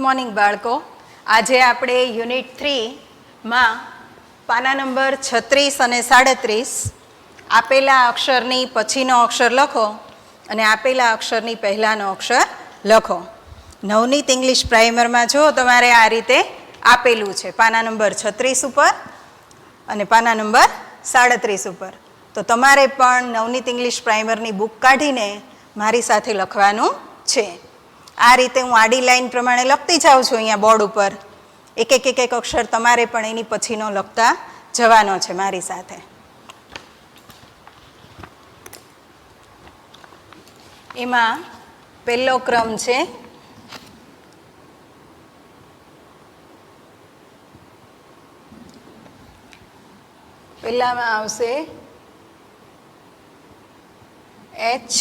Morning બાળકો. આજે આપણે યુનિટ 3માં પાના નંબર 36 અને 37 આપેલા અક્ષરની પછીનો અક્ષર લખો અને આપેલા અક્ષરની પહેલાંનો અક્ષર લખો. નવનીત ઇંગ્લિશ પ્રાઇમરમાં જો તમારે આ રીતે આપેલું છે પાના નંબર 36 ઉપર અને પાના નંબર 37 ઉપર. તો તમારે પણ નવનીત ઇંગ્લિશ પ્રાઇમરની બુક કાઢીને મારી સાથે લખવાનું છે. આ રીતે હું આડી લાઈન પ્રમાણે લખતી જાઉં છું અહીંયા બોર્ડ ઉપર. એક એક અક્ષર તમારે પણ એની પછીનો લખતા જવાનો છે મારી સાથે. એમાં પહેલો ક્રમ છે પહેલામાં આવશે એચ.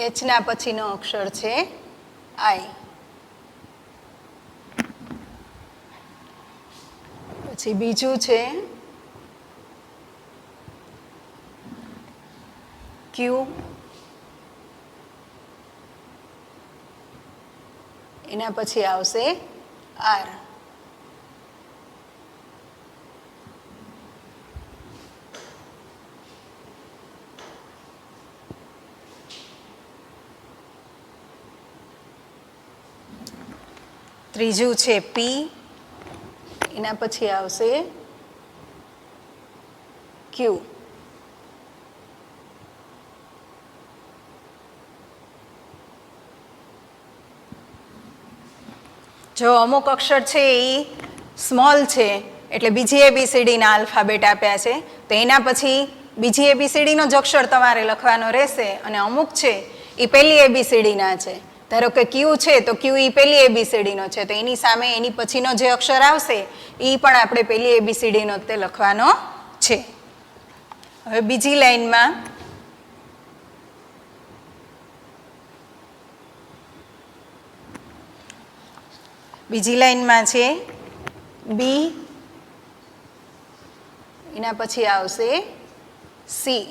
એચના પછીનો અક્ષર છે આઈ. પછી બીજું છે ક્યુ. એના પછી આવશે આર. ત્રીજું છે પી. એના પછી આવશે ક્યુ. જો અમુક અક્ષર છે એ સ્મોલ છે એટલે બીજી એબીસીડીના આલ્ફાબેટ આપ્યા છે તો એના પછી બીજી એબીસીડીનો જ અક્ષર તમારે લખવાનો રહેશે. અને અમુક છે એ પહેલી એબીસીડીના છે. ધારો કે ક્યુ છે તો ક્યુ એ પહેલી એબીસીડીનો છે તો એની સામે એની પછીનો જે અક્ષર આવશે એ પણ આપણે પહેલી એબીસીડીનો તે લખવાનો છે. હવે બીજી લાઈનમાં છે બી. એના પછી આવશે સી.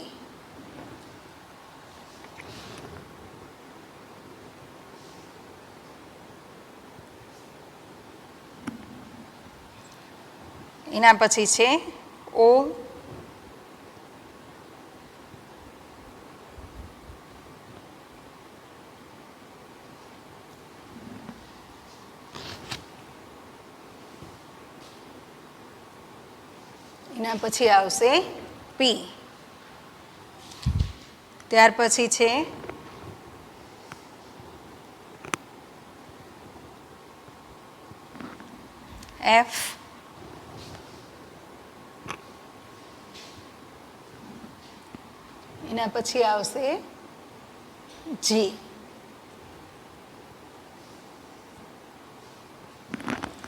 એના પછી છે ઓ. એના પછી આવશે પી. ત્યાર પછી છે એફ. એના પછી આવશે જી.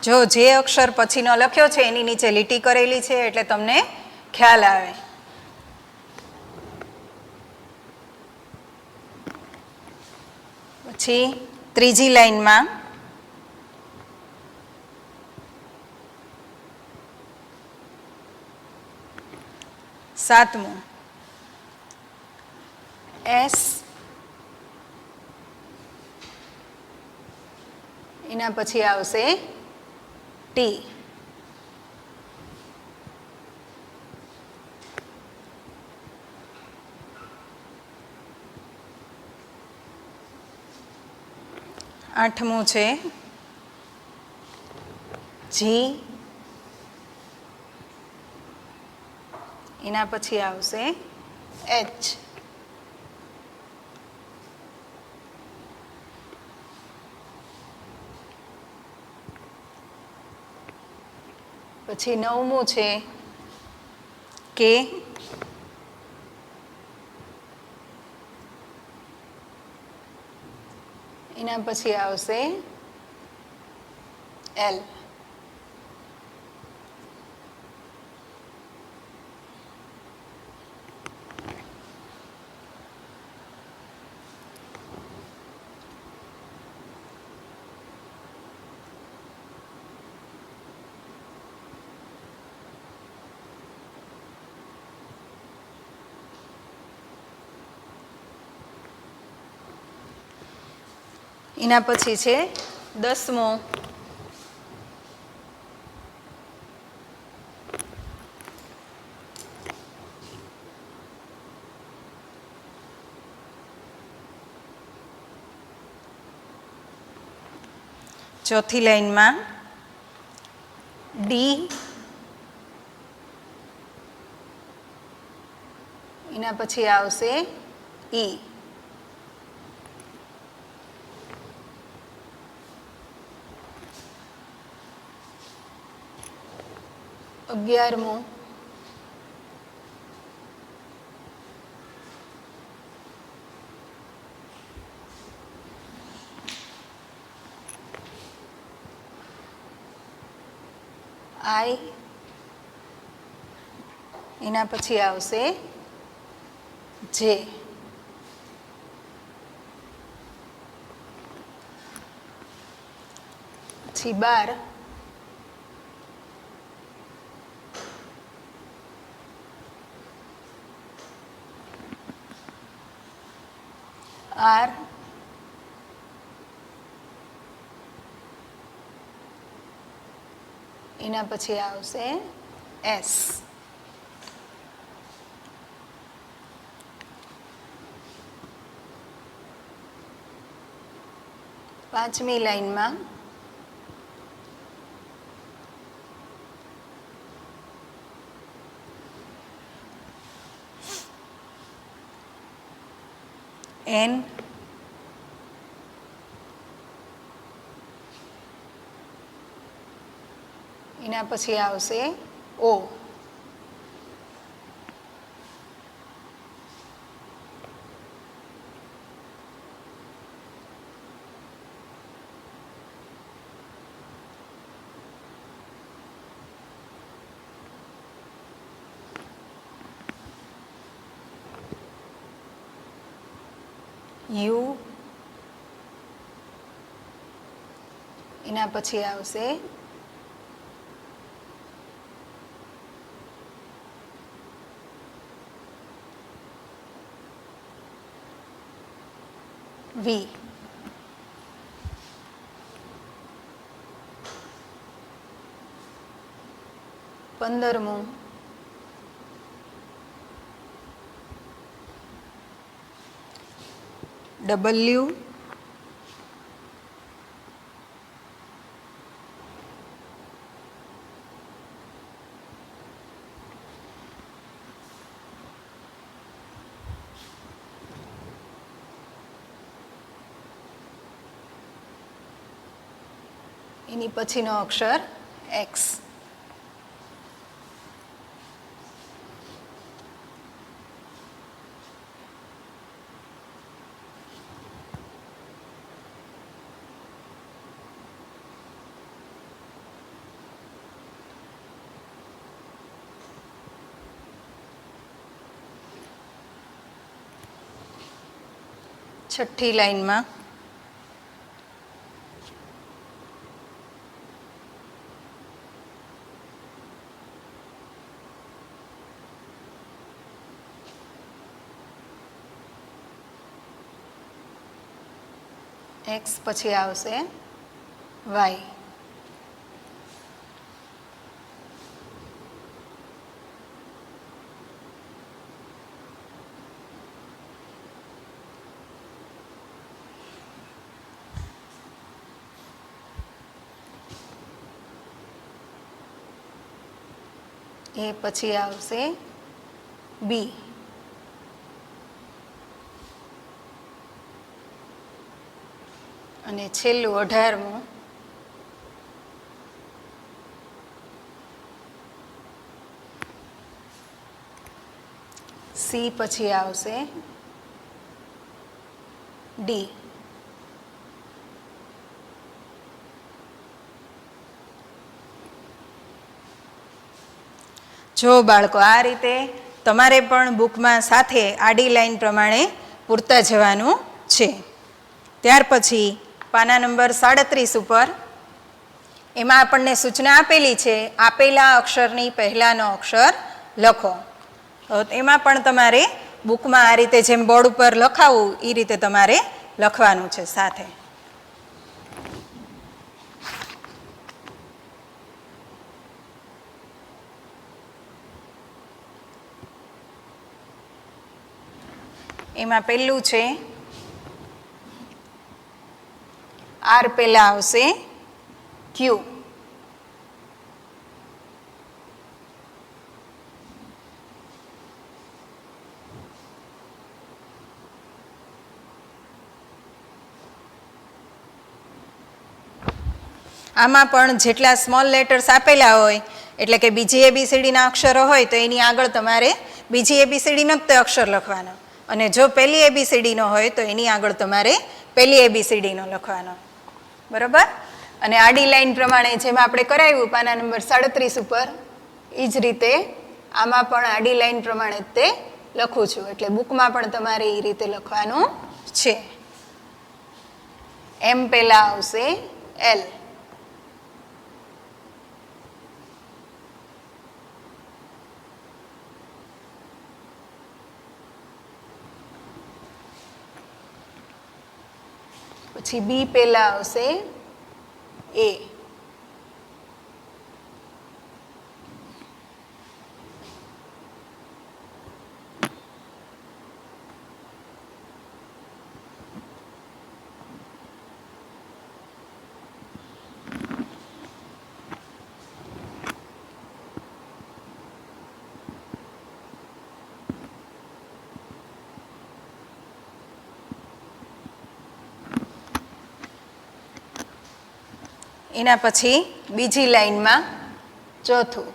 જો જે અક્ષર પછીનો લખ્યો છે એની નીચે લીટી કરેલી છે એટલે તમને ખ્યાલ આવે. પછી ત્રીજી લાઈનમાં સાતમું એસ. એના પછી આવશે ટી. આઠમું છે જી. એના પછી આવશે એચ. પછી નવમું છે કે. એના પછી આવશે એલ. એના પછી છે 10મો, ચોથી લાઈનમાં ડી, એના પછી આવશે ઈ. 11મો, આઈ, એના પછી આવશે જે. પછી 12, આર, એના પછી આવશે એસ. પાંચમી લાઈનમાં એન, એના પછી આવશે ઓ. યુ, એના પછી આવશે વી. પંદરમું ડબલ્યુ, એની પછીનો અક્ષર એક્સ. છઠ્ઠી લાઈનમાં એક્સ પછી આવશે વાય. એ પછી આવશે બી. અને છેલ્લું 18મું સી પછી આવશે ડી. જો બાળકો આ રીતે તમારે પણ બુકમાં સાથે આડી લાઈન પ્રમાણે પૂરતા જવાનું છે. ત્યાર પછી પાના નંબર 37 ઉપર એમાં આપણને સૂચના આપેલી છે, આપેલા અક્ષરની પહેલાંનો અક્ષર લખો. એમાં પણ તમારે બુકમાં આ રીતે જેમ બોર્ડ ઉપર લખાવું એ રીતે તમારે લખવાનું છે સાથે. એમાં પહેલું છે આર, પહેલાં આવશે ક્યુ. આમાં પણ જેટલા સ્મોલ લેટર્સ આપેલા હોય, એટલે કે બીજી એબીસીડીના અક્ષરો હોય તો એની આગળ તમારે બીજી એબીસીડીનો જ તે અક્ષર લખવાનો, અને જો પહેલી એબીસીડીનો હોય તો એની આગળ તમારે પહેલી એબીસીડીનો લખવાનો. બરાબર? અને આડી લાઈન પ્રમાણે જેમ આપણે કરાવ્યું પાના નંબર 37 ઉપર, એ જ રીતે આમાં પણ આડી લાઈન પ્રમાણે જ તે લખું છું. એટલે બુકમાં પણ તમારે એ રીતે લખવાનું છે. એમ પહેલાં આવશે એલ. પછી બી પહેલાં આવશે એ. એના પછી બીજી લાઈનમાં ચોથું.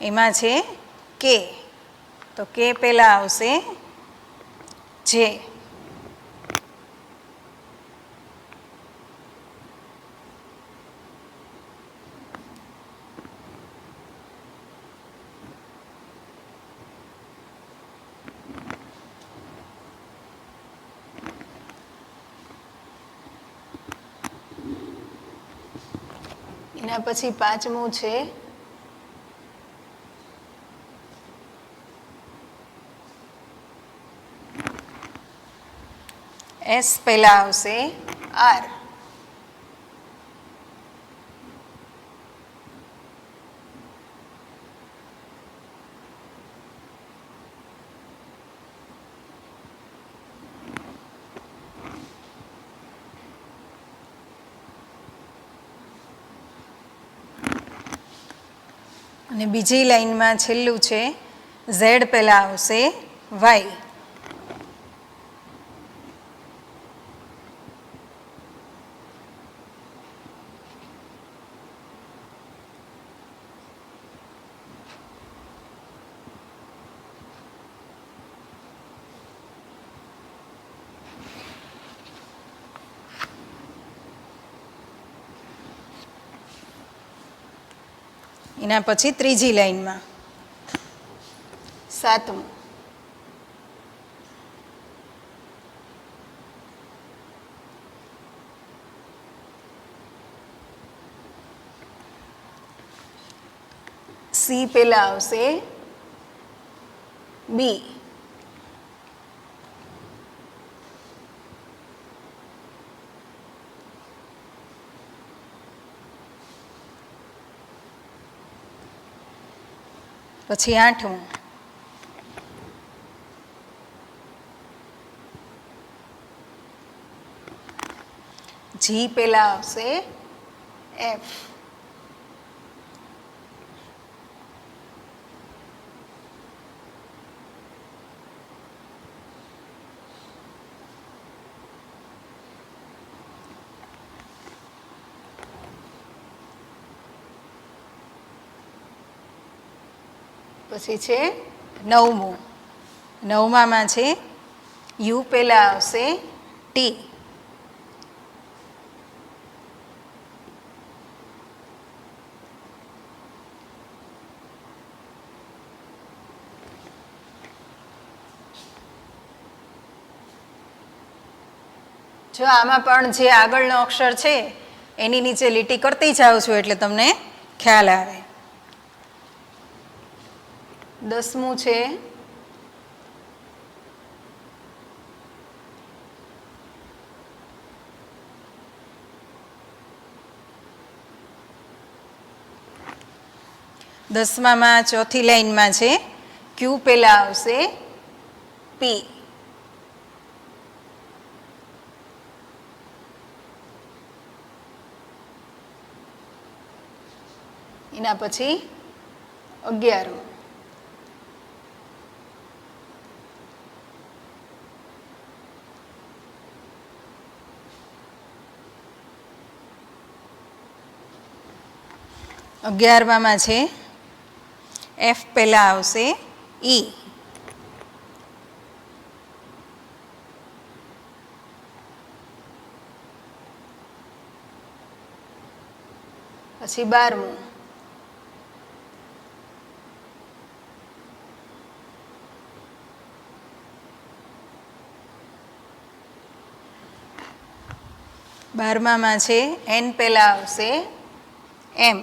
એમાં છે કે, તો કે પહેલાં આવશે જે. એના પછી પાંચમું છે એસ, પહેલાં આવશે આર. અને બીજી લાઈનમાં છેલ્લું છે ઝેડ, પહેલાં આવશે વાય. એના પછી ત્રીજી લાઈનમાં સાતમું. સી પહેલાં આવશે બી. પછી આઠમું. જી પહેલાં આવશે એફ. પછી છે નવમું. નવમામાં છે યુ, પહેલાં આવશે ટી. જો આમાં પણ જે આગળનો અક્ષર છે એની નીચે લીટી કરતી જાઉં છું એટલે તમને ખ્યાલ આવે. 10મું છે 10મામાં ચોથી લાઈનમાં છે ક્યુ પહેલાં આવશે પી. એના પછી 11. અગિયારમાં છે એફ પહેલાં આવશે ઈ. પછી 12. બારમામાં છે એન પહેલાં આવશે એમ.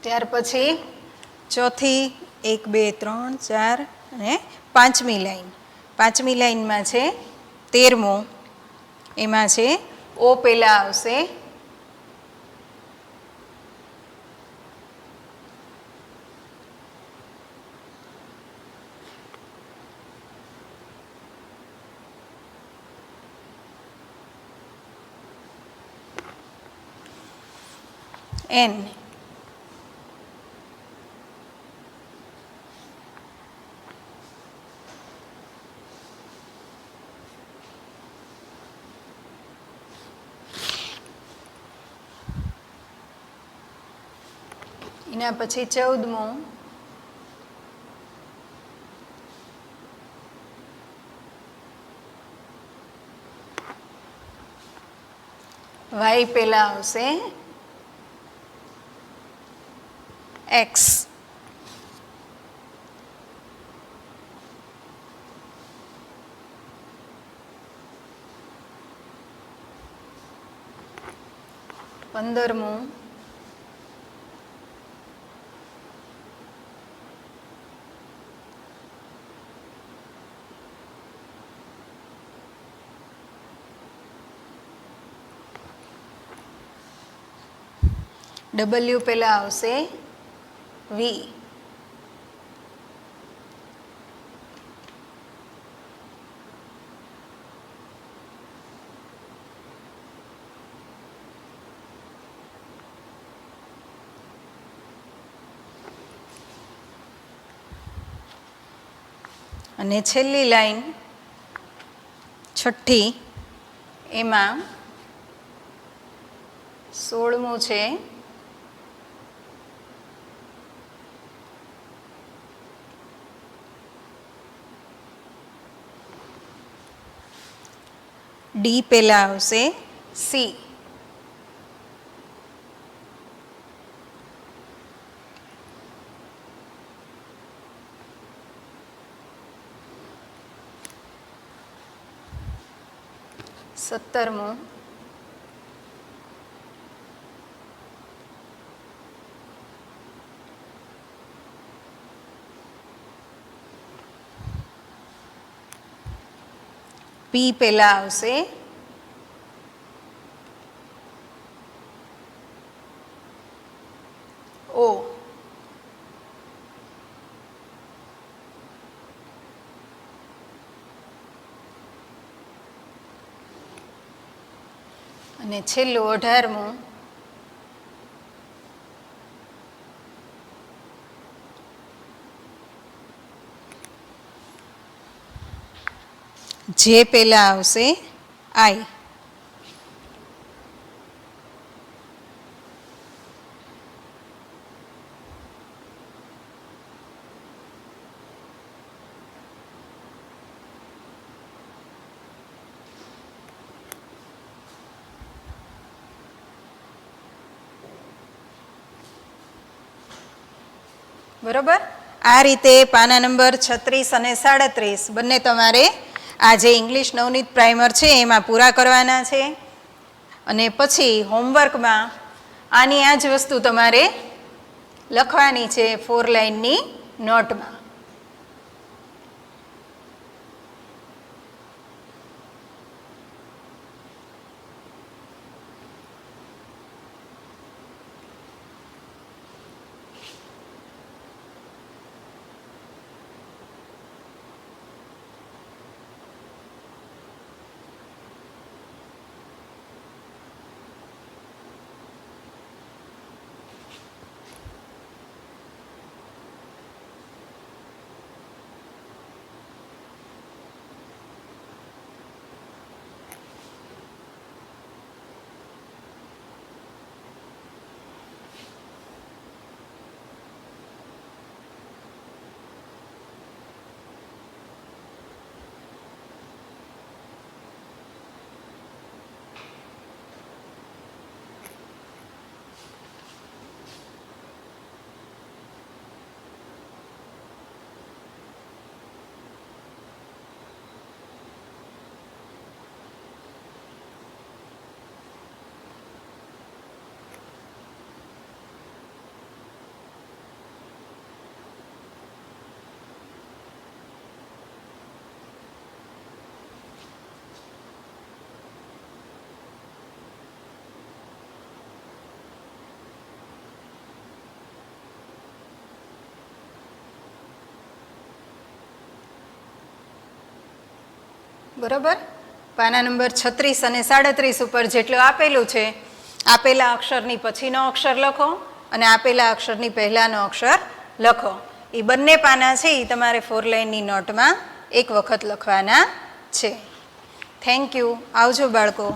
ત્યાર પછી ચોથી 1 2 3 4 અને 5મી લાઈન. 5મી લાઈનમાં છે 13મું. એમાં છે ઓ પહેલાં આવશે એન. એના પછી 14મું વાય પહેલાં આવશે એક્સ. પંદરમું ડબલ્યુ પહેલાં આવશે વી. અને છેલ્લી લાઈન છઠ્ઠી એમાં 16મું છે ડી પહેલાં આવશે સી. સત્તરમું પી પહેલાં આવશે ઓ. અને છેલ્લું 18મું જે પહેલાં આવશે આઈ. બરોબર. આ રીતે પાના નંબર 36 અને 37 બંને તમારે આ જે ઇંગ્લિશ નવનીત પ્રાઇમર છે એમાં પૂરા કરવાના છે. અને પછી હોમવર્કમાં આની આ જ વસ્તુ તમારે લખવાની છે 4 લાઇનની નોટમાં. બરાબર. પાના નંબર 36 અને 37 ઉપર જેટલું આપેલું છે, આપેલા અક્ષરની પછીનો અક્ષર લખો અને આપેલા અક્ષરની પહેલાંનો અક્ષર લખો. એ બંને પાના છે એ તમારે 4 લાઇનની નોટમાં એક વખત લખવાના છે. Thank you. આવજો બાળકો.